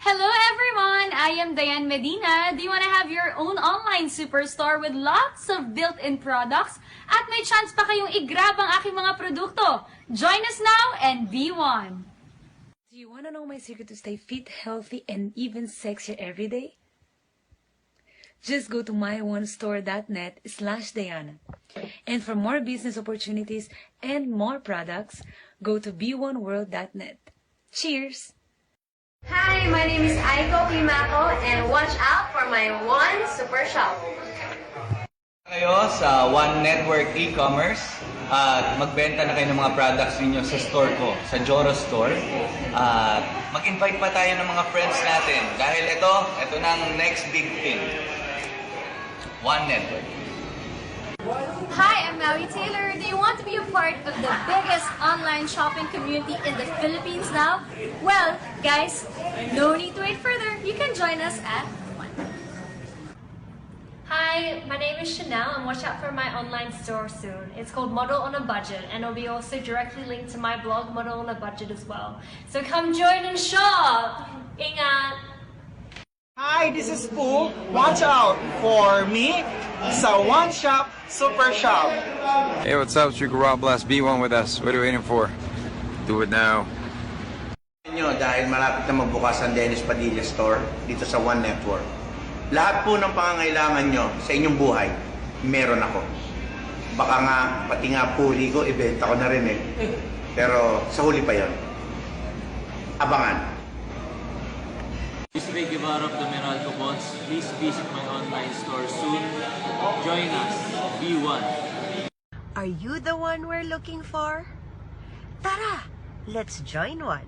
Hello everyone! I am Diane Medina. Do you want to have your own online superstore with lots of built-in products? At may chance pa kayong i-grab ang aking mga produkto. Join us now and be one! Do you want to know my secret to stay fit, healthy, and even sexier every day? Just go to myonestore.net/Diana. And for more business opportunities and more products, go to b1world.net. Cheers! Hi, my name is Aiko Climaco and watch out for my One Super Shop. Kayo sa One Network e-commerce at magbenta na kayo ng mga products ninyo sa store ko, sa Joro Store. At mag-invite pa tayo ng mga friends natin dahil ito na ang next big thing. One Network. Hi, I'm Maui Taylor. Do you want to be a part of the biggest online shopping community in the Philippines now? Well, guys, no need to wait further. You can join us at One. Hi, my name is Chanel and watch out for my online store soon. It's called Model on a Budget and it'll be also directly linked to my blog Model on a Budget as well. So come join and shop! Ingat! Hi, this is Pooh. Watch out for me sa One Shop Super Shop. Hey, what's up? It's Rico Rob Blast. Be one with us. What are you waiting for? Do it now. Dahil malapit na magbukas ang Dennis Padilla Store dito sa One Network. Lahat po ng pangangailangan nyo sa inyong buhay, meron ako. Baka nga, pati nga puri ko, ibenta ko na rin eh. Pero sa huli pa yon. Abangan. This is Ray Guevara of the Meralco Bonds. Please visit my online store soon. Join us. Be one. Are you the one we're looking for? Tara, let's join one.